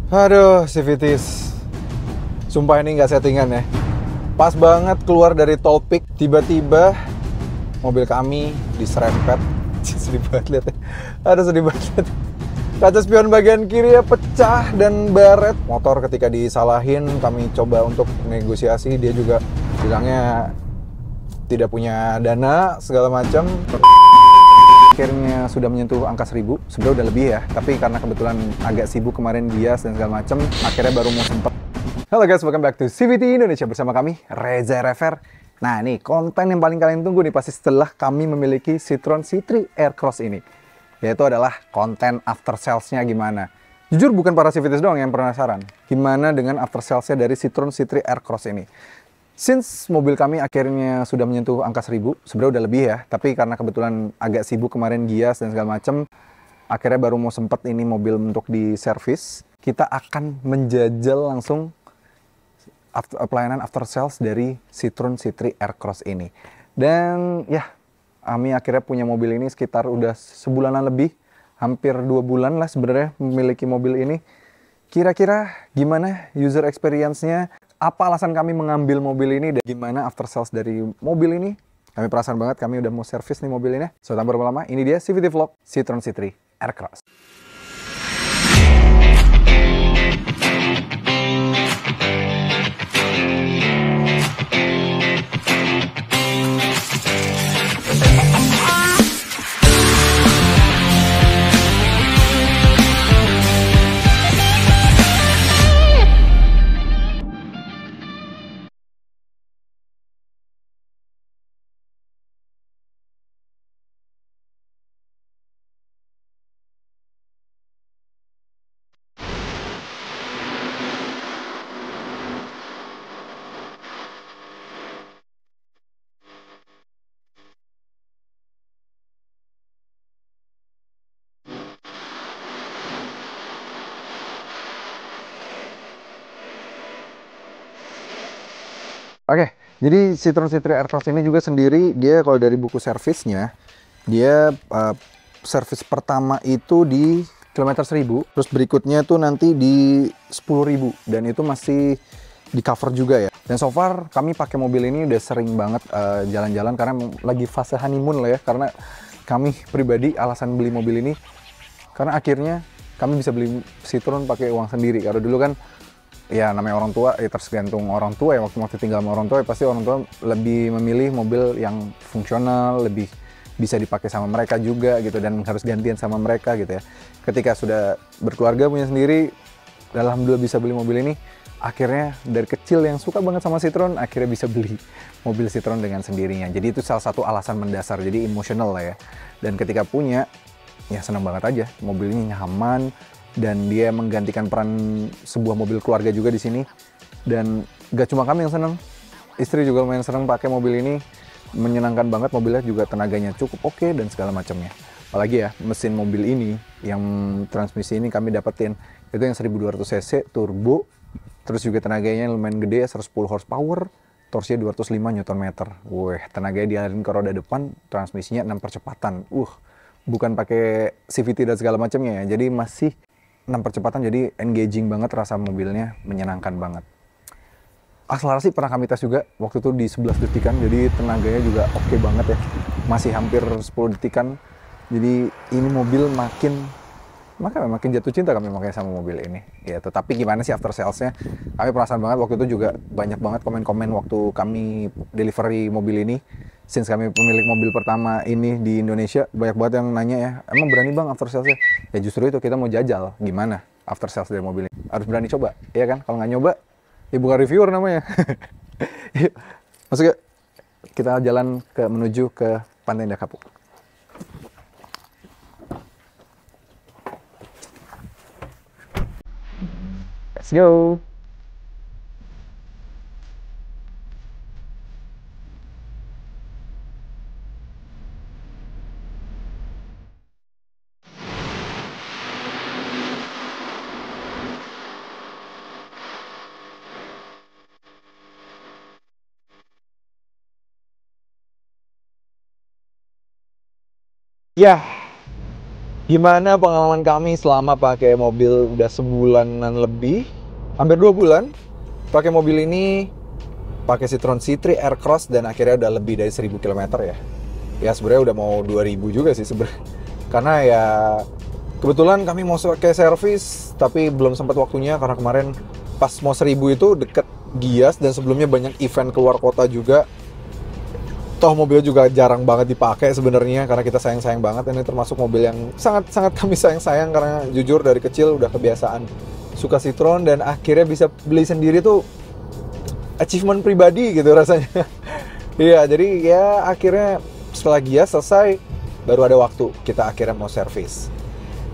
Aduh, Civities. Sumpah ini nggak settingan ya. Pas banget keluar dari topik, tiba-tiba mobil kami diserempet. Sedih banget lihat ya. Aduh, sedih banget lihat. Kaca spion bagian kiri ya pecah dan baret. Motor ketika disalahin, kami coba untuk negosiasi. Dia juga bilangnya tidak punya dana, segala macam. Akhirnya sudah menyentuh angka 1000, sebenarnya udah lebih ya, tapi karena kebetulan agak sibuk kemarin bias dan segala macam, akhirnya baru mau sempet. Halo guys, welcome back to CVT Indonesia bersama kami, Reza Rever. Nah nih, konten yang paling kalian tunggu nih pasti setelah kami memiliki Citroen C3 Aircross ini, yaitu adalah konten after sales-nya gimana. Jujur bukan para CVTs doang yang penasaran, gimana dengan after sales-nya dari Citroen C3 Aircross ini. Since mobil kami akhirnya sudah menyentuh angka 1000, sebenarnya udah lebih ya, tapi karena kebetulan agak sibuk kemarin gias dan segala macem, akhirnya baru mau sempet ini mobil untuk diservis. Kita akan menjajal langsung pelayanan after sales dari Citroen C3 Aircross ini. Dan ya, kami akhirnya punya mobil ini sekitar udah sebulanan lebih, hampir 2 bulan lah sebenarnya memiliki mobil ini. Kira-kira gimana user experience-nya? Apa alasan kami mengambil mobil ini dan gimana after sales dari mobil ini? Kami perasaan banget kami udah mau servis nih mobil ini. So, tanpa berlama-lama, ini dia CVT Vlog Citroen C3 Aircross. Oke, jadi Citroen C3 Aircross ini juga sendiri, dia kalau dari buku servisnya, dia servis pertama itu di kilometer 1000, terus berikutnya tuh nanti di 10.000, dan itu masih di cover juga ya. Dan so far kami pakai mobil ini udah sering banget jalan-jalan karena lagi fase honeymoon lah ya, karena kami pribadi alasan beli mobil ini karena akhirnya kami bisa beli Citroen pakai uang sendiri. Kalau dulu kan ya namanya orang tua, ya tergantung orang tua ya, waktu tinggal sama orang tua ya pasti orang tua lebih memilih mobil yang fungsional, lebih bisa dipakai sama mereka juga gitu, dan harus gantian sama mereka gitu ya. Ketika sudah berkeluarga punya sendiri, alhamdulillah bisa beli mobil ini. Akhirnya dari kecil yang suka banget sama Citroen, akhirnya bisa beli mobil Citroen dengan sendirinya. Jadi itu salah satu alasan mendasar, jadi emosional lah ya. Dan ketika punya, ya senang banget aja, mobil ini nyaman, dan dia menggantikan peran sebuah mobil keluarga juga di sini. Dan gak cuma kami yang seneng, istri juga lumayan seneng pakai mobil ini, menyenangkan banget, mobilnya juga tenaganya cukup oke dan segala macamnya. Apalagi ya mesin mobil ini, yang transmisi ini kami dapetin itu yang 1200 cc turbo, terus juga tenaganya lumayan gede, 110 horsepower, torsinya 205 Nm. Wih, tenaganya dialirin ke roda depan, transmisinya 6 percepatan. Bukan pakai CVT dan segala macamnya ya, jadi masih 6 percepatan, jadi engaging banget, rasa mobilnya menyenangkan banget. Akselerasi pernah kami tes juga, waktu itu di 11 detikan, jadi tenaganya juga oke banget ya, masih hampir 10 detikan. Jadi ini mobil makin jatuh cinta kami makanya sama mobil ini ya. Tetapi gimana sih after salesnya, kami perasaan banget waktu itu juga banyak banget komen-komen waktu kami delivery mobil ini. Since kami pemilik mobil pertama ini di Indonesia, banyak banget yang nanya ya, emang berani bang after salesnya? Ya justru itu, kita mau jajal gimana after sales dari mobil ini. Harus berani coba, ya kan? Kalau nggak nyoba, ya bukan reviewer namanya. Maksudnya kita jalan menuju ke Pantai Indah Kapuk. Let's go. Ya, Gimana pengalaman kami selama pakai mobil udah sebulanan lebih, hampir 2 bulan pakai mobil ini, pakai Citroen C3 Aircross dan akhirnya udah lebih dari 1000 km ya. Ya sebenarnya udah mau 2000 juga sih sebenarnya. Karena ya kebetulan kami mau pakai servis tapi belum sempat waktunya karena kemarin pas mau 1000 itu deket Gias dan sebelumnya banyak event keluar kota juga. Toh mobilnya juga jarang banget dipakai sebenarnya karena kita sayang-sayang banget. Ini termasuk mobil yang sangat-sangat kami sayang-sayang karena jujur dari kecil udah kebiasaan suka Citroen dan akhirnya bisa beli sendiri tuh achievement pribadi gitu rasanya. Iya, jadi ya akhirnya setelah Gias selesai baru ada waktu kita akhirnya mau servis.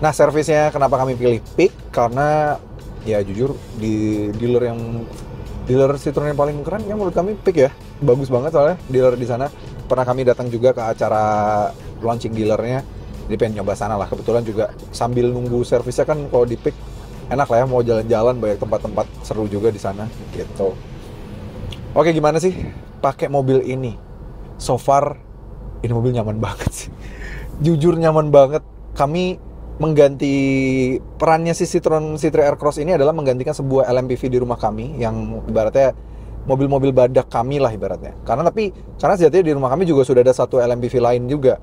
Nah, servisnya kenapa kami pilih Peak? Karena ya jujur di dealer Citroen yang paling keren ya menurut kami Peak ya. Bagus banget soalnya dealer di sana. Pernah kami datang juga ke acara launching dealernya. Jadi pengen nyoba sana lah. Kebetulan juga sambil nunggu servisnya kan kalau di Peak enak lah ya, mau jalan-jalan banyak tempat-tempat seru juga di sana gitu. Oke, gimana sih pakai mobil ini? So far ini mobil nyaman banget sih. Jujur nyaman banget. Kami mengganti perannya si Citroen C3 Aircross ini adalah menggantikan sebuah LMPV di rumah kami yang ibaratnya mobil-mobil badak kami lah ibaratnya. Karena sejatinya di rumah kami juga sudah ada satu LMPV lain juga.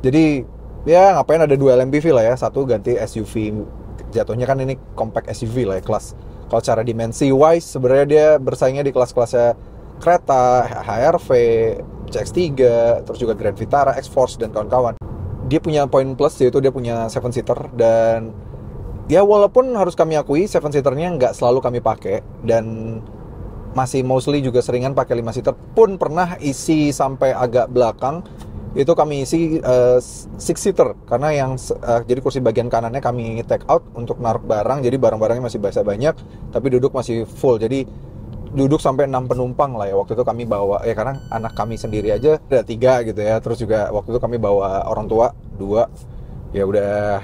Jadi ya ngapain ada 2 LMPV lah ya, satu ganti SUV. Jatuhnya kan ini compact SUV lah ya kelas. Kalau cara dimensi wise sebenarnya dia bersaingnya di kelas-kelasnya Creta, HR-V, CX-3, terus juga Grand Vitara, X-Force dan kawan-kawan. Dia punya poin plus yaitu dia punya 7-seater dan ya walaupun harus kami akui 7-seaternya nggak selalu kami pakai dan masih mostly juga seringan pakai 5-seater pun pernah isi sampai agak belakang itu kami isi 6-seater karena yang jadi kursi bagian kanannya kami take out untuk naruh barang, jadi barang-barangnya masih banyak tapi duduk masih full, jadi duduk sampai 6 penumpang lah ya. Waktu itu kami bawa ya karena anak kami sendiri aja ada 3 gitu ya, terus juga waktu itu kami bawa orang tua 2, ya udah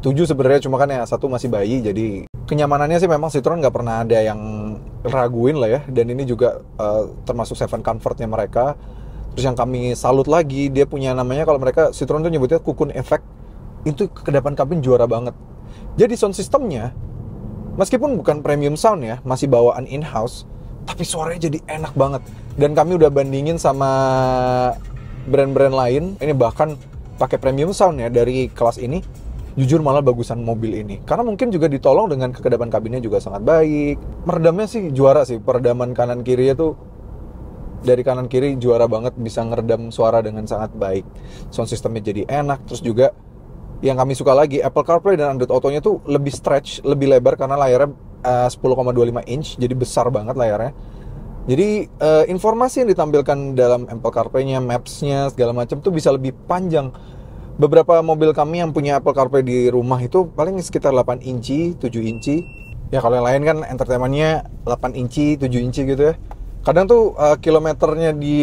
7 sebenarnya, cuma kan ya 1 masih bayi. Jadi kenyamanannya sih memang Citroen nggak pernah ada yang raguin lah ya, dan ini juga termasuk 7 comfortnya mereka. Terus yang kami salut lagi, dia punya namanya, kalau mereka Citroen tuh nyebutnya cocoon effect, itu kedepan kabin juara banget. Jadi sound systemnya meskipun bukan premium sound ya, masih bawaan in-house, tapi suaranya jadi enak banget. Dan kami udah bandingin sama brand-brand lain, ini bahkan pakai premium sound ya dari kelas ini, jujur malah bagusan mobil ini. Karena mungkin juga ditolong dengan kekedapan kabinnya juga sangat baik. Meredamnya sih juara sih, peredaman kanan kirinya tuh dari kanan kiri juara banget, bisa ngeredam suara dengan sangat baik. Sound systemnya jadi enak, terus juga yang kami suka lagi, Apple CarPlay dan Android Auto-nya tuh lebih stretch, lebih lebar karena layarnya 10,25 inch, jadi besar banget layarnya. Jadi informasi yang ditampilkan dalam Apple CarPlay-nya, Maps-nya, segala macam tuh bisa lebih panjang. Beberapa mobil kami yang punya Apple CarPlay di rumah itu paling sekitar 8 inci, 7 inci. Ya kalau yang lain kan entertainment-nya 8 inci, 7 inci gitu ya. Kadang tuh kilometernya di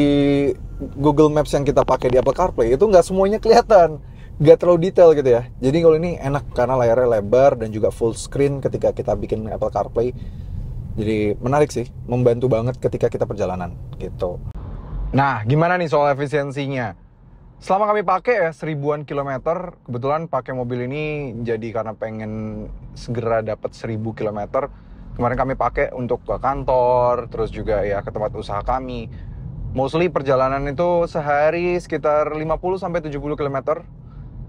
Google Maps yang kita pakai di Apple CarPlay itu nggak semuanya kelihatan, nggak terlalu detail gitu ya. Jadi kalau ini enak karena layarnya lebar dan juga full screen ketika kita bikin Apple CarPlay. Jadi menarik sih, membantu banget ketika kita perjalanan gitu. Nah, gimana nih soal efisiensinya? Selama kami pakai ya 1000-an kilometer, kebetulan pakai mobil ini jadi karena pengen segera dapat 1000 kilometer. Kemarin kami pakai untuk ke kantor, terus juga ya ke tempat usaha kami. Mostly perjalanan itu sehari sekitar 50-70 km.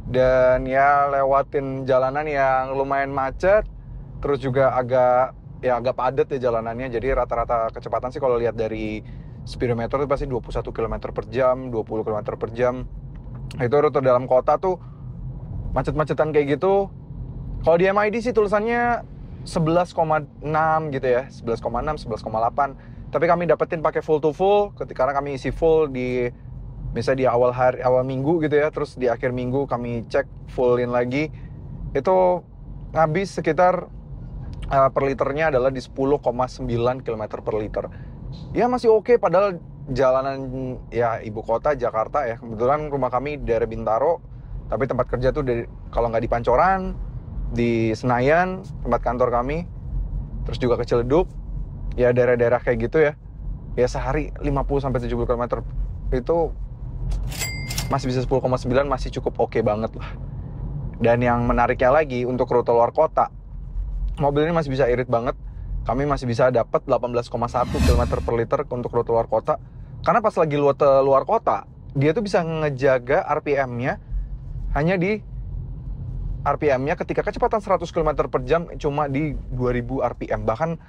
Dan ya lewatin jalanan yang lumayan macet, terus juga agak padat ya jalanannya. Jadi rata-rata kecepatan sih kalau lihat dari speedometer itu pasti 21 km per jam, 20 km per jam. Itu rute dalam kota tuh macet-macetan kayak gitu. Kalau di MID sih tulisannya 11,6 gitu ya, 11,6, 11,8. Tapi kami dapetin pakai full to full, karena kami isi full di misalnya di awal minggu gitu ya, terus di akhir minggu kami cek fullin lagi. Itu habis sekitar per liternya adalah di 10,9 km per liter. Ya masih oke, padahal jalanan ya ibu kota Jakarta ya. Kebetulan rumah kami di daerah Bintaro, tapi tempat kerja tuh kalau nggak di Pancoran, di Senayan, tempat kantor kami, terus juga ke Ciledug, ya daerah-daerah kayak gitu ya. Ya sehari 50-70 km itu masih bisa 10,9, masih cukup oke banget lah. Dan yang menariknya lagi, untuk rute luar kota, mobil ini masih bisa irit banget. Kami masih bisa dapat 18,1 km per liter untuk rute luar kota. Karena pas lagi rute luar kota, dia tuh bisa ngejaga RPM-nya hanya di RPM-nya ketika kecepatan 100 km per jam cuma di 2000 RPM. Bahkan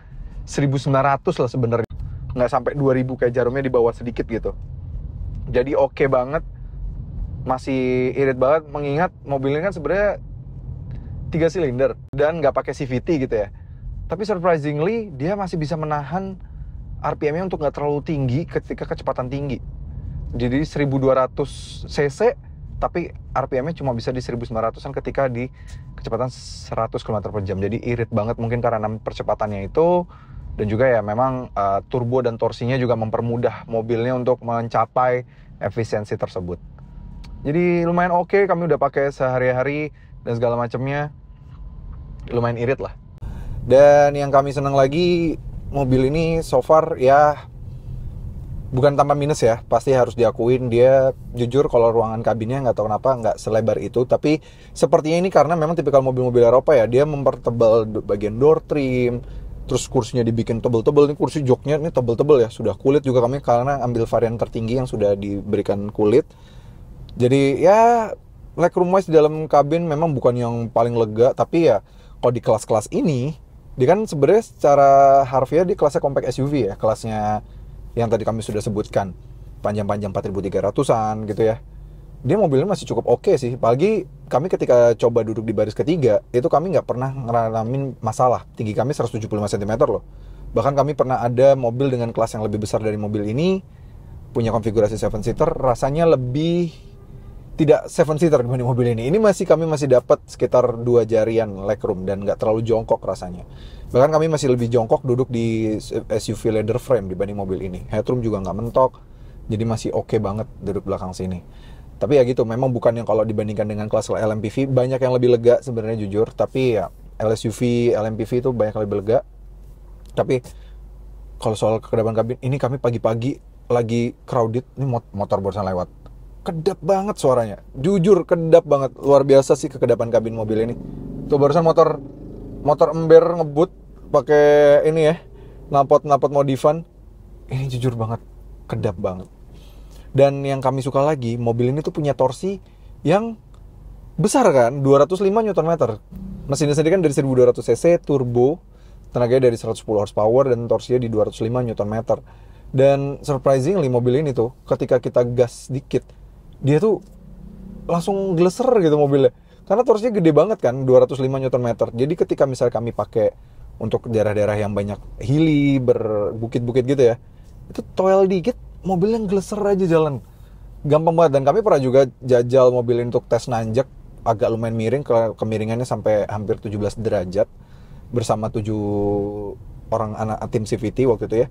1900 lah sebenarnya. Nggak sampai 2000, kayak jarumnya di bawah sedikit gitu. Jadi oke banget. Masih irit banget, mengingat mobil ini kan sebenarnya 3 silinder dan nggak pakai CVT gitu ya. Tapi surprisingly dia masih bisa menahan RPM-nya untuk nggak terlalu tinggi ketika kecepatan tinggi. Jadi 1200 cc tapi RPM-nya cuma bisa di 1900-an ketika di kecepatan 100 km per jam. Jadi irit banget, mungkin karena percepatannya itu, dan juga ya memang turbo dan torsinya juga mempermudah mobilnya untuk mencapai efisiensi tersebut. Jadi lumayan oke, kami udah pakai sehari-hari dan segala macamnya, lumayan irit lah. Dan yang kami senang lagi, mobil ini so far ya bukan tanpa minus ya, pasti harus diakuin. Dia jujur kalau ruangan kabinnya nggak tahu kenapa nggak selebar itu, tapi sepertinya ini karena memang tipikal mobil-mobil Eropa ya, dia mempertebal bagian door trim, terus kursinya dibikin tebel-tebel. Ini kursi joknya ini tebel-tebel ya, sudah kulit juga kami karena ambil varian tertinggi yang sudah diberikan kulit. Jadi ya legroom wise di dalam kabin memang bukan yang paling lega, tapi ya kalau di kelas-kelas ini, dia kan sebenarnya secara harfiah di kelasnya compact SUV ya, kelasnya yang tadi kami sudah sebutkan, panjang-panjang 4300-an gitu ya. Dia mobilnya masih cukup oke sih, apalagi kami ketika coba duduk di baris ketiga, itu kami nggak pernah ngalamin masalah. Tinggi kami 175 cm loh. Bahkan kami pernah ada mobil dengan kelas yang lebih besar dari mobil ini, punya konfigurasi 7-seater, rasanya lebih tidak 7-seater dibanding mobil ini. Ini kami masih dapat sekitar 2 jarian legroom dan nggak terlalu jongkok rasanya. Bahkan kami masih lebih jongkok duduk di SUV leather frame dibanding mobil ini. Headroom juga nggak mentok, jadi masih oke banget duduk belakang sini. Tapi ya gitu, memang bukan yang kalau dibandingkan dengan kelas LMPV banyak yang lebih lega sebenarnya jujur. Tapi ya LSUV, LMPV itu banyak yang lebih lega. Tapi kalau soal kekedapan kabin, ini kami pagi-pagi lagi crowded, ini motor barusan lewat. Kedap banget suaranya, jujur kedap banget, luar biasa sih kekedapan kabin mobil ini. Tuh barusan motor ember ngebut pakai ini ya, knalpot modifan. Ini jujur banget, kedap banget. Dan yang kami suka lagi, mobil ini tuh punya torsi yang besar kan, 205 Nm. Mesinnya sendiri kan dari 1200 cc, turbo, tenaganya dari 110 horsepower dan torsinya di 205 Nm. Dan surprisingly mobil ini tuh ketika kita gas dikit, dia tuh langsung gleser gitu mobilnya. Karena torsinya gede banget kan, 205 Nm. Jadi ketika misalnya kami pakai untuk daerah-daerah yang banyak hilly, berbukit-bukit gitu ya, itu toel dikit, mobilnya gleser aja jalan. Gampang banget. Dan kami pernah juga jajal mobil ini untuk tes nanjak, agak lumayan miring, kemiringannya sampai hampir 17 derajat bersama 7 orang anak tim CVT waktu itu ya.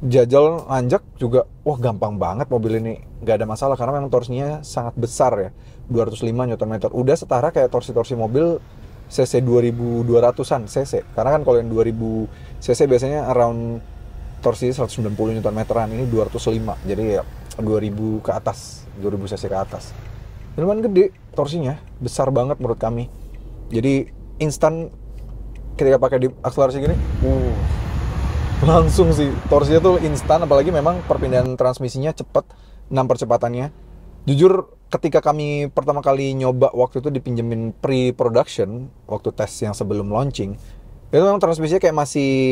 Jajal nanjak juga, wah gampang banget mobil ini, nggak ada masalah karena memang torsinya sangat besar ya, 205 Nm. Udah setara kayak torsi-torsi mobil cc 2200-an cc. Karena kan kalau yang 2000 cc biasanya around torsi 190 Nm-an, ini 205. Jadi ya 2000 ke atas, 2000 cc ke atas. Lumayan gede torsinya, besar banget menurut kami. Jadi instan ketika pakai di akselerasi gini, langsung sih torsinya tuh instan, apalagi memang perpindahan transmisinya cepat, 6 percepatannya. Jujur ketika kami pertama kali nyoba waktu itu dipinjemin pre-production, waktu tes yang sebelum launching, itu memang transmisinya kayak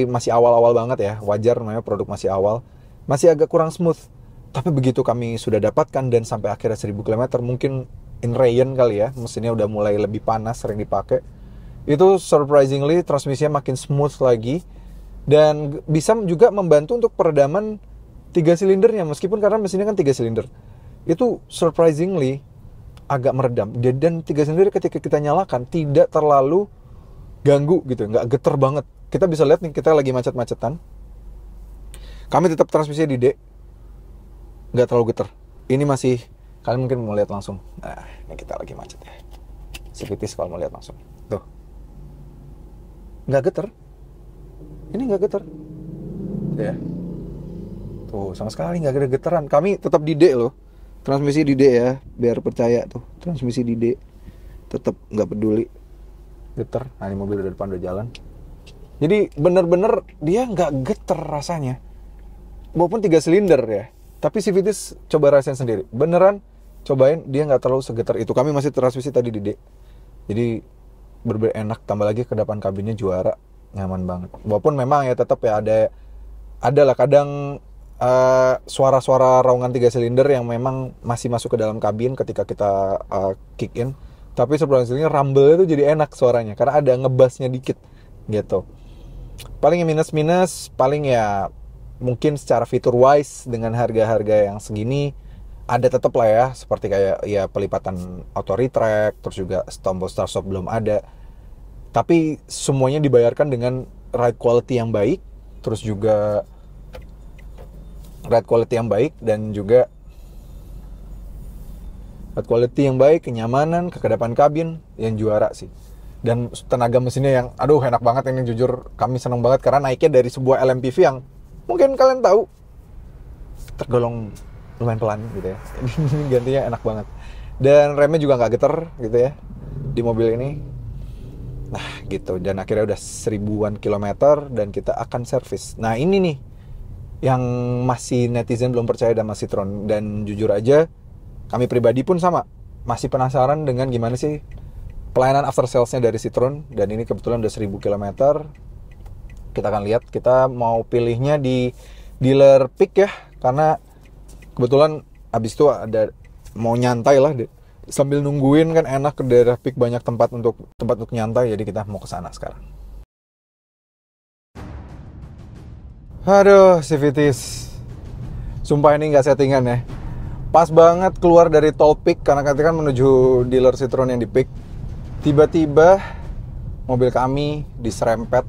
masih awal-awal banget ya, wajar namanya produk masih awal, masih agak kurang smooth. Tapi begitu kami sudah dapatkan dan sampai akhirnya 1000 km, mungkin in rain kali ya, mesinnya udah mulai lebih panas, sering dipakai, itu surprisingly transmisinya makin smooth lagi. Dan bisa juga membantu untuk peredaman 3 silindernya, meskipun karena mesinnya kan 3 silinder. Itu surprisingly agak meredam. Dan 3 silinder ketika kita nyalakan tidak terlalu ganggu gitu, nggak geter banget. Kita bisa lihat nih, kita lagi macet-macetan, kami tetap transmisinya di D, nggak terlalu geter. Ini masih, kalian mungkin mau lihat langsung. Nah, ini kita lagi macet ya. CVT kalau mau lihat langsung. Tuh. Nggak geter. Ini nggak geter, ya. Tuh sama sekali nggak ada geteran. Kami tetap di D loh, transmisi di D ya, biar percaya tuh transmisi di D. tetap nggak peduli, geter. Nah ini mobil udah depan udah jalan. Jadi bener-bener dia nggak geter rasanya, walaupun 3 silinder ya. Tapi Civities coba rasain sendiri, beneran cobain, dia nggak terlalu segetar itu. Kami masih transmisi tadi di D, jadi bener-bener enak. Tambah lagi ke depan kabinnya juara, nyaman banget. Walaupun memang ya tetap ya ada lah kadang suara-suara raungan 3 silinder yang memang masih masuk ke dalam kabin ketika kita kick in. Tapi sebelum silinder rumble itu jadi enak suaranya karena ada ngebassnya dikit gitu. Paling minus paling ya mungkin secara fitur wise dengan harga-harga yang segini ada tetap lah ya, seperti kayak ya pelipatan auto retract, terus juga tombol start stop belum ada. Tapi semuanya dibayarkan dengan ride quality yang baik, terus juga ride quality yang baik dan juga ride quality yang baik, kenyamanan, kekedapan kabin yang juara sih. Dan tenaga mesinnya yang aduh enak banget ini, jujur kami seneng banget karena naiknya dari sebuah LMPV yang mungkin kalian tahu tergolong lumayan pelan gitu ya. Ini gantinya enak banget. Dan remnya juga nggak geter gitu ya di mobil ini. Nah gitu, dan akhirnya udah 1000-an kilometer dan kita akan servis. Nah ini nih yang masih netizen belum percaya sama Citroen. Dan jujur aja kami pribadi pun sama, masih penasaran dengan gimana sih pelayanan after sales-nya dari Citroen. Dan ini kebetulan udah 1000 kilometer. Kita akan lihat, kita mau pilihnya di dealer pick ya, karena kebetulan abis itu ada mau nyantai lah, sambil nungguin kan enak, ke daerah pick banyak tempat untuk nyantai, jadi kita mau ke sana sekarang. Aduh, Civities, sumpah ini nggak settingan ya, pas banget keluar dari tol pick karena kita kan menuju dealer Citroen yang di pick, tiba-tiba mobil kami diserempet.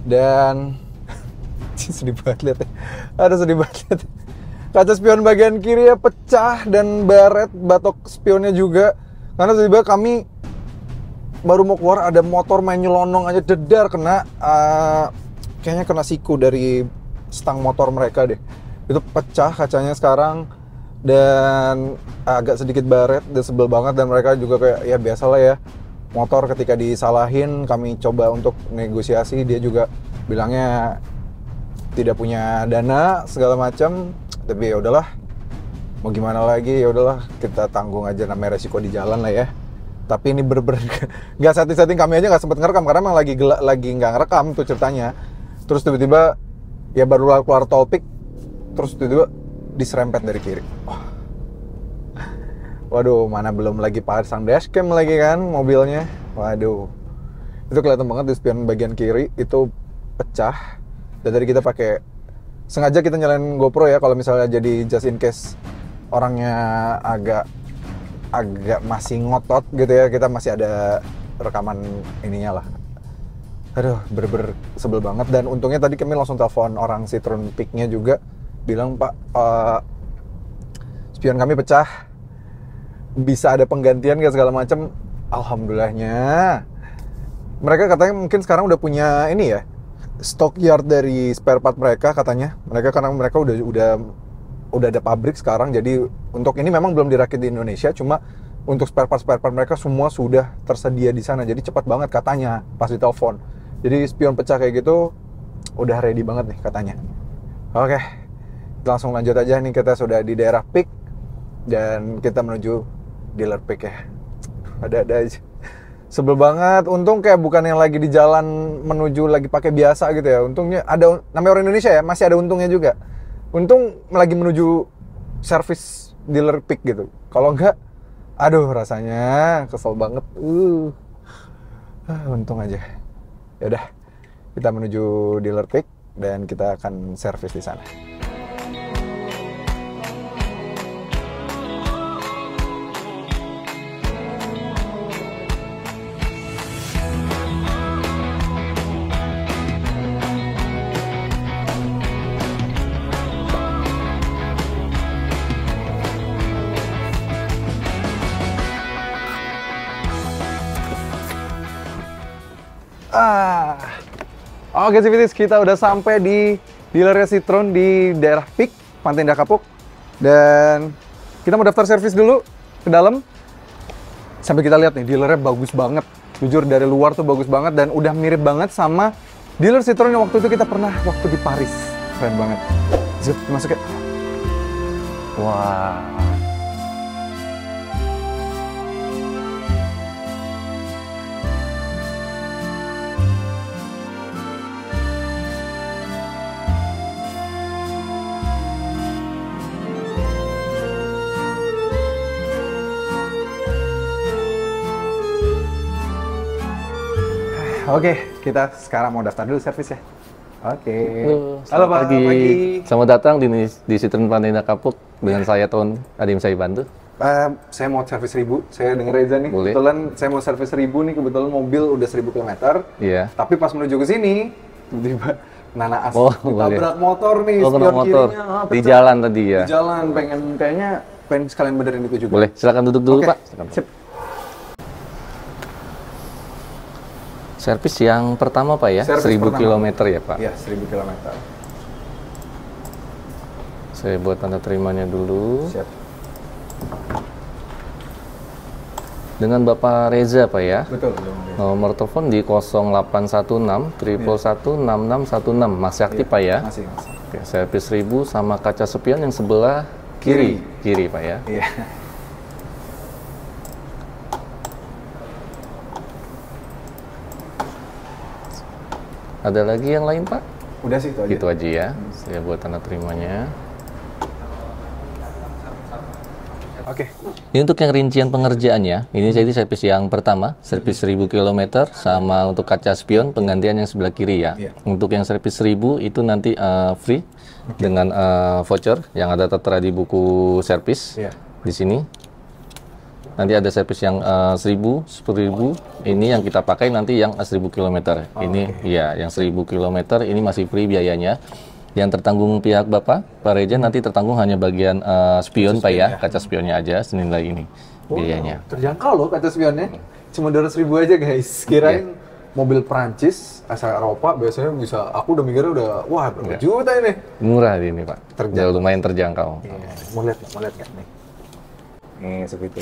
Dan sedih banget lihat ya. Sedih banget lihat. Kaca spion bagian kiri ya pecah dan baret batok spionnya juga. Karena tiba-tiba kami baru mau keluar, ada motor main nyelonong aja dedar kena kayaknya kena siku dari stang motor mereka deh. Itu pecah kacanya sekarang dan agak sedikit baret dan sebel banget. Dan mereka juga kayak ya biasalah ya, motor ketika disalahin kami coba untuk negosiasi, dia juga bilangnya tidak punya dana segala macam. Tapi ya udahlah, mau gimana lagi, ya udahlah kita tanggung aja, namanya resiko di jalan lah ya. Tapi ini bener-bener nggak setting kami aja nggak sempet ngerekam karena emang lagi nggak ngerekam tuh ceritanya. Terus tiba-tiba ya baru keluar tol pick, terus tiba-tiba diserempet dari kiri. Waduh, mana belum lagi pasang dashcam lagi kan mobilnya. Waduh, itu kelihatan banget di spion bagian kiri itu pecah. Dan tadi kita pakai, sengaja kita nyalain GoPro ya, kalau misalnya jadi just in case orangnya agak masih ngotot gitu ya, kita masih ada rekaman ininya lah. Aduh, bener-bener sebel banget. Dan untungnya tadi kami langsung telepon orang Citroen Pick-nya juga, bilang Pak, spion kami pecah, bisa ada penggantian gak segala macam. Alhamdulillahnya mereka katanya mungkin sekarang udah punya ini ya, stock yard dari spare part mereka katanya. Karena mereka udah ada pabrik sekarang, jadi untuk ini memang belum dirakit di Indonesia, cuma untuk spare part mereka semua sudah tersedia di sana. Jadi cepat banget katanya pas ditelepon. Jadi spion pecah kayak gitu udah ready banget nih katanya. Oke, langsung lanjut aja nih, kita sudah di daerah Pick dan kita menuju dealer pick ya. Ada aja. Sebel banget. Untung kayak bukan yang lagi di jalan menuju lagi pakai biasa gitu ya. Untungnya ada, namanya orang Indonesia ya, masih ada untungnya juga. Untung lagi menuju service dealer pick gitu. Kalau enggak, aduh rasanya kesel banget. Untung aja. Ya udah, kita menuju dealer pick dan kita akan servis di sana. Oke Civities, kita udah sampai di dealernya Citroen di daerah Pick, Pantai Indah Kapuk. Dan kita mau daftar servis dulu ke dalam. Sampai kita lihat nih, dealernya bagus banget. Jujur dari luar tuh bagus banget dan udah mirip banget sama dealer Citroen yang waktu itu kita pernah waktu di Paris. Keren banget. Zip, masuk ya. Wah. Oke, kita sekarang mau daftar dulu servis ya. Oke. Halo Pak, pagi. Selamat datang di Citroen Pandina Kapuk dengan saya Ton. Ada yang saya bantu? Saya mau servis 1000. Saya dengar Reza nih. Boleh. Kebetulan saya mau servis 1000 nih. Kebetulan mobil udah 1000 km. Iya. Tapi pas menuju ke sini, tiba-tiba naas boleh. ditabrak motor nih. Oh, kena spion motor. kirinya, Di jalan tadi ya? Di jalan, pengen sekalian benerin itu juga. Boleh, silakan duduk dulu Oke, Pak. sip. Servis yang pertama Pak ya? Servis 1000 pertama. km ya Pak? Iya, 1000 km. Saya buat tanda terimanya dulu. Siap. Dengan Bapak Reza Pak ya? Betul. Nomor telepon di 0816 111 6616. Masih aktif Pak ya? Masih. Oke, servis 1000 sama kaca spion yang sebelah kiri. Kiri Pak ya? Iya. Ada lagi yang lain Pak? Udah sih itu aja. Gitu aja ya. Saya buat tanda terimanya. Oke. Ini untuk yang rincian pengerjaannya, ini jadi servis yang pertama, servis 1000 km sama untuk kaca spion penggantian yang sebelah kiri ya. Iya. Untuk yang servis 1000 itu nanti free dengan voucher yang ada tertera di buku servis Iya. di sini. Nanti ada servis yang 1000, 10.000, ini yang kita pakai nanti yang 1000 km. Ini ya, yang 1000 km ini masih free biayanya. Yang tertanggung pihak Bapak, Pak Reza nanti tertanggung hanya bagian spion Pak ya, kaca spionnya aja senilai ini biayanya. Terjangkau loh kaca spionnya. Cuma 200.000 aja guys. Kirain mobil Prancis asal Eropa biasanya bisa, aku udah mikirnya udah wah berapa juta ini. Murah ini Pak, Terjangkau. lumayan terjangkau. Iya. Mau lihat nggak nih? Nih seperti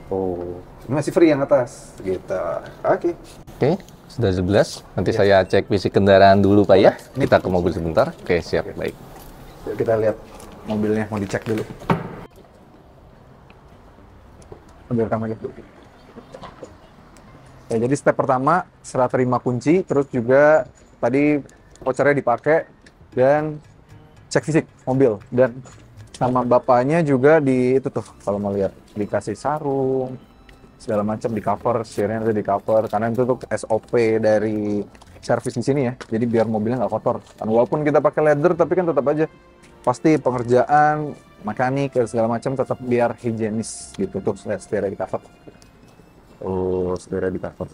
oh, ini masih free yang atas gitu. Oke. Oke, sudah jelas. Nanti saya cek fisik kendaraan dulu Pak ya. Kita ke mobil sebentar. Oke, siap, baik. Yuk kita lihat mobilnya, mau dicek dulu. Ambil rekam aja. Ya, jadi step pertama serah terima kunci, terus juga tadi vouchernya dipakai dan cek fisik mobil, dan sama bapaknya juga di itu tuh kalau mau lihat dikasih sarung segala macam, di cover, setirnya itu di cover karena itu tuh SOP dari servis di sini ya, jadi biar mobilnya nggak kotor. Kan walaupun kita pakai leather tapi kan tetap aja pasti pengerjaan mekanik dan segala macam tetap biar higienis gitu. Tuh lihat setirnya di cover. Oh, setirnya di cover.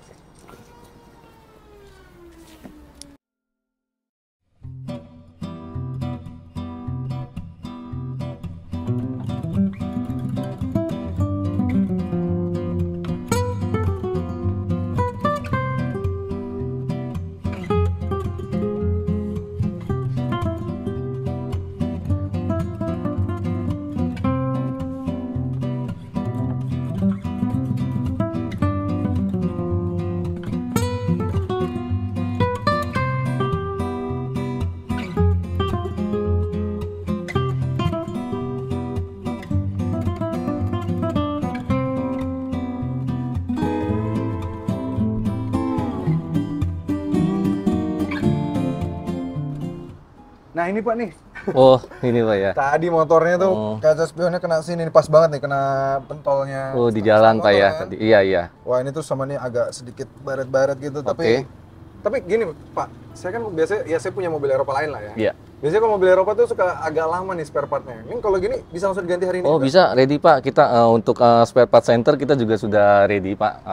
Nah ini Pak nih, Oh, ini Pak ya. tadi motornya tuh kaca spionnya kena sini, pas banget nih kena pentolnya. Oh, di jalan Pak ya. Kan? Tadi. Iya, iya. Wah ini tuh sama nih agak sedikit baret-baret gitu, tapi gini Pak, saya kan biasanya ya saya punya mobil Eropa lain lah ya. Iya. Biasanya kalau mobil Eropa tuh suka agak lama nih spare partnya. Ini kalau gini bisa langsung diganti hari ini? Oh, juga? bisa ready Pak. Kita untuk spare part center kita juga sudah ready Pak.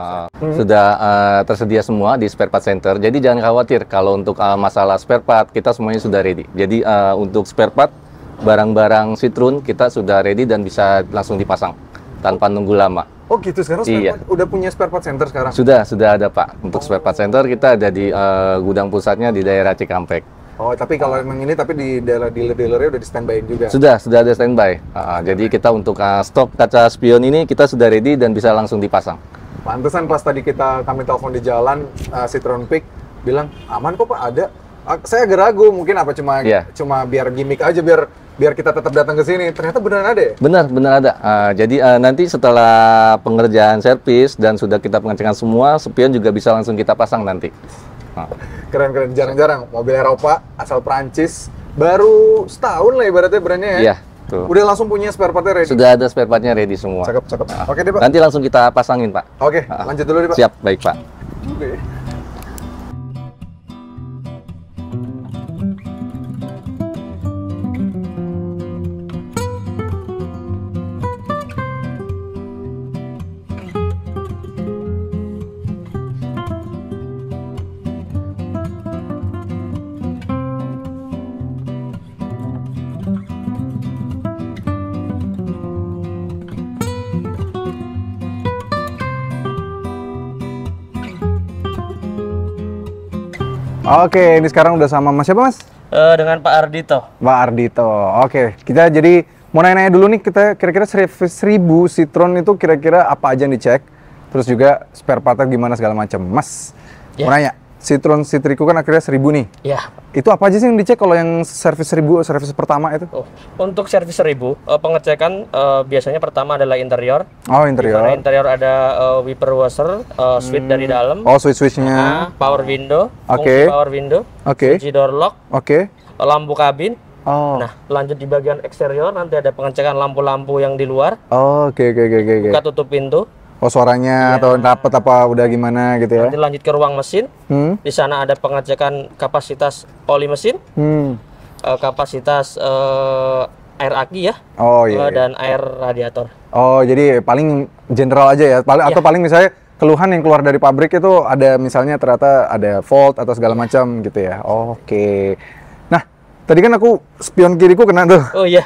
Sudah tersedia semua di spare part center. Jadi jangan khawatir kalau untuk masalah spare part kita semuanya sudah ready. Jadi untuk spare part barang-barang Citroen kita sudah ready dan bisa langsung dipasang tanpa nunggu lama. Oh gitu, sekarang Iya. udah punya spare part center sekarang? Sudah ada Pak. Untuk spare part center kita ada di gudang pusatnya di daerah Cikampek. Oh, tapi kalau emang ini tapi di dealer-dealernya udah di standby juga. Sudah ada standby. Jadi kita untuk stok kaca spion ini kita sudah ready dan bisa langsung dipasang. Pantesan pas tadi kami telepon di jalan, Citroen Peak bilang aman kok Pak, ada. Saya agak ragu, mungkin apa cuma biar gimmick aja, biar kita tetap datang ke sini. Ternyata beneran ada ya? Benar ada. Jadi nanti setelah pengerjaan servis dan sudah kita pengecekan semua, spion juga bisa langsung kita pasang nanti. Keren, jarang-jarang mobil Eropa asal Prancis, baru setahun lah ibaratnya brandnya ya. Iya, tuh. Udah langsung punya spare partnya ready. Sudah ada spare partnya ready semua. Cakep. Oke deh Pak. Nanti langsung kita pasangin Pak. Oke, lanjut dulu deh Pak. Siap, baik Pak. Oke. Oke, ini sekarang udah sama Mas siapa Mas? Dengan Pak Ardito. Pak Ardito. Oke, kita jadi mau nanya-nanya dulu nih, kita kira-kira 1000 Citroen itu kira-kira apa aja yang dicek? Terus juga spare partnya gimana segala macam. Mas, mau nanya, Citroen Citrico kan akhirnya 1000 nih. Ya. Itu apa aja sih yang dicek kalau yang servis 1000, servis pertama itu? Untuk servis 1000, pengecekan biasanya pertama adalah interior. Oh, interior. Di interior ada wiper washer, switch dari dalam. Oh, switch-switchnya. Power window. Oke. Power window. Oke. Kunci door lock. Oke. Lampu kabin. Oh. Nah, lanjut di bagian eksterior nanti ada pengecekan lampu-lampu yang di luar. Oh, oke. Buka tutup pintu. Oh, suaranya atau rapet apa udah gimana gitu ya? Nanti lanjut ke ruang mesin. Di sana ada pengecekan kapasitas oli mesin. Kapasitas air aki ya. Oh iya. Dan air radiator. Oh, jadi paling general aja ya. Atau paling misalnya keluhan yang keluar dari pabrik itu ada misalnya ternyata ada fault atau segala macam gitu ya. Oke. Nah, tadi kan aku spion kiriku kena tuh. Oh iya.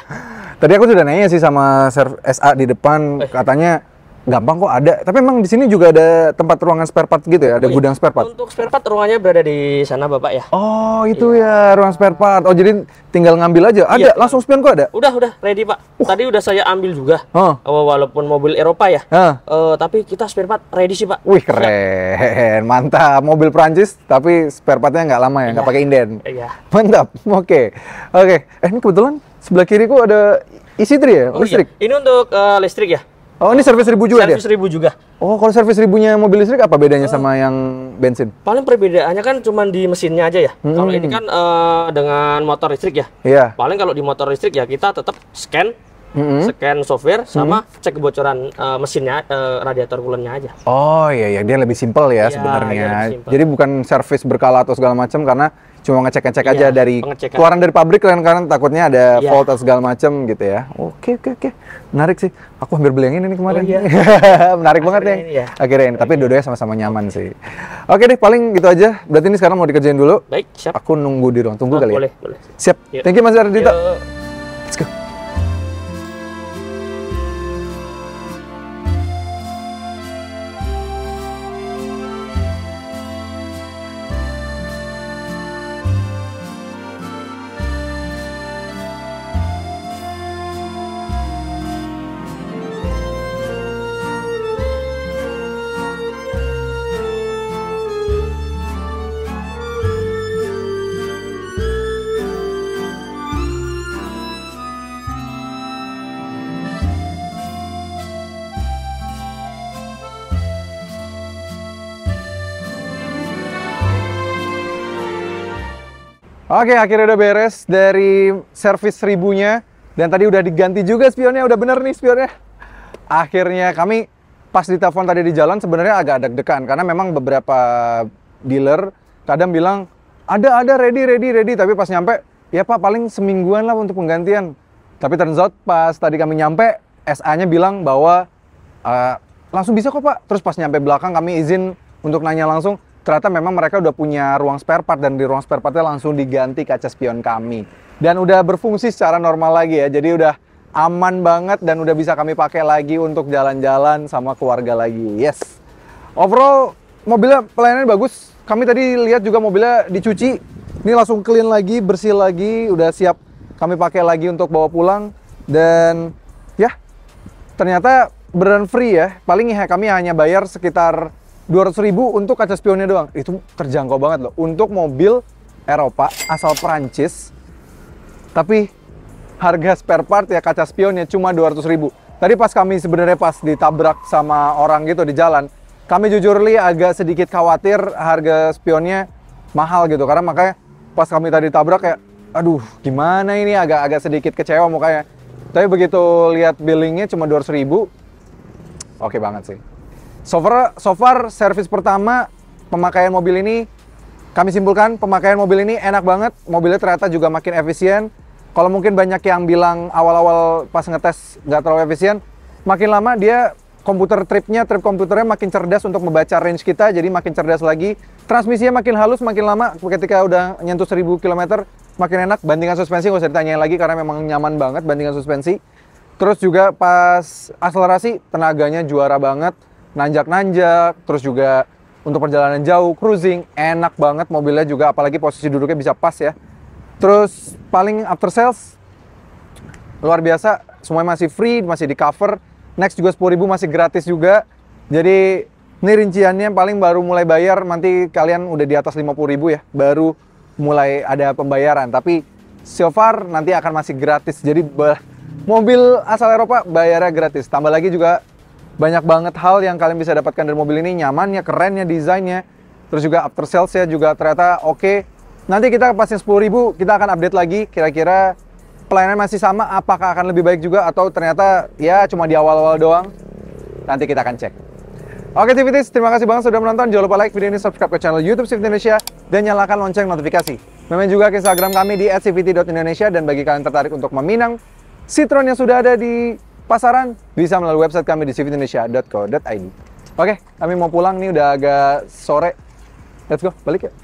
Tadi aku sudah nanya sih sama SA di depan, katanya gampang kok ada. Tapi emang di sini juga ada tempat ruangan spare part gitu ya? Ada gudang spare part? Untuk spare part ruangannya berada di sana Bapak ya. Oh, itu ya ruang spare part. Oh, jadi tinggal ngambil aja. Ada, langsung spion kok ada? Udah ready Pak. Tadi udah saya ambil juga. Walaupun mobil Eropa ya. Tapi kita spare part ready sih Pak. Wih, keren. Mantap. Mobil Prancis tapi spare partnya nggak lama ya, nggak pakai inden. Iya. Mantap. Oke. Ini kebetulan sebelah kiriku ada isi-3 ya? Listrik? Iya. Ini untuk listrik ya. Oh, ini servis 1000 juga servis 1000 juga. Oh, kalau servis 1000-nya mobil listrik apa bedanya sama yang bensin? Paling perbedaannya kan cuma di mesinnya aja ya. Kalau ini kan dengan motor listrik ya. Iya. Paling kalau di motor listrik ya kita tetap scan software sama cek kebocoran mesinnya, radiator coolant-nya aja. Oh iya, dia lebih simpel ya sebenarnya. Jadi bukan servis berkala atau segala macam karena cuma ngecek-ngecek aja dari keluaran dari pabrik kan, karena takutnya ada fault atau segala macam gitu ya. Oke. Menarik sih. Aku hampir beli yang ini nih kemarin. Menarik banget ya. Akhirnya ini, tapi dua-duanya sama-sama nyaman sih. Oke deh, paling gitu aja. Berarti ini sekarang mau dikerjain dulu. Baik, siap. Aku nunggu di ruang tunggu kali ya. Boleh. Siap. Thank you Mas Ardito. Let's go. Oke, akhirnya udah beres dari servis 1000-nya. Dan tadi udah diganti juga spionnya, udah bener nih spionnya. Akhirnya kami pas ditelepon tadi di jalan sebenarnya agak deg-degan. Karena memang beberapa dealer kadang bilang, ada ready. Tapi pas nyampe, ya Pak paling semingguan lah untuk penggantian. Tapi turns out pas tadi kami nyampe, SA-nya bilang bahwa langsung bisa kok Pak. Terus pas nyampe belakang kami izin untuk nanya langsung. Ternyata memang mereka udah punya ruang spare part dan di ruang spare partnya langsung diganti kaca spion kami. Dan udah berfungsi secara normal lagi ya, jadi udah aman banget dan udah bisa kami pakai lagi untuk jalan-jalan sama keluarga lagi. Yes. Overall mobilnya pelayanannya bagus. Kami tadi lihat juga mobilnya dicuci Ini langsung clean lagi, bersih lagi, udah siap kami pakai lagi untuk bawa pulang. Dan ya, ternyata beneran free ya. Paling ya kami hanya bayar sekitar 200.000 untuk kaca spionnya doang. Itu terjangkau banget loh. Untuk mobil Eropa asal Perancis, tapi harga spare part ya kaca spionnya cuma 200.000. Tadi pas kami sebenarnya pas ditabrak sama orang gitu di jalan, kami jujur li agak sedikit khawatir harga spionnya mahal gitu. Karena makanya pas kami tadi tabrak kayak, aduh gimana ini, agak sedikit kecewa mukanya. Tapi begitu lihat billingnya cuma 200.000, oke banget sih. So far servis pertama pemakaian mobil ini, kami simpulkan pemakaian mobil ini enak banget. Mobilnya ternyata juga makin efisien. Kalau mungkin banyak yang bilang awal-awal pas ngetes nggak terlalu efisien, makin lama dia trip komputernya makin cerdas untuk membaca range kita, jadi makin cerdas lagi. Transmisinya makin halus, makin lama ketika udah nyentuh 1000 km, makin enak. Bandingan suspensi nggak usah ditanyain lagi karena memang nyaman banget bandingan suspensi. Terus juga pas akselerasi, tenaganya juara banget. Nanjak-nanjak, terus juga untuk perjalanan jauh, cruising, enak banget mobilnya juga, apalagi posisi duduknya bisa pas ya. Terus paling after sales, luar biasa, semuanya masih free, masih di cover. Next juga 10.000 masih gratis juga. Jadi ini rinciannya paling baru mulai bayar, nanti kalian udah di atas 50.000 ya, baru mulai ada pembayaran. Tapi so far nanti akan masih gratis, jadi mobil asal Eropa bayarnya gratis. Tambah lagi juga banyak banget hal yang kalian bisa dapatkan dari mobil ini, nyamannya, kerennya, desainnya. Terus juga after salesnya juga ternyata oke. Nanti kita pasnya 10.000, kita akan update lagi kira-kira pelayanan masih sama, apakah akan lebih baik juga atau ternyata ya cuma di awal-awal doang. Nanti kita akan cek. Oke CVTs, terima kasih banget sudah menonton. Jangan lupa like video ini, subscribe ke channel YouTube CVT Indonesia, dan nyalakan lonceng notifikasi. Main juga ke Instagram kami di @cvt.indonesia, dan bagi kalian tertarik untuk meminang Citroen yang sudah ada di pasaran, bisa melalui website kami di cvtindonesia.co.id. Oke, kami mau pulang nih, udah agak sore. Let's go, balik ya.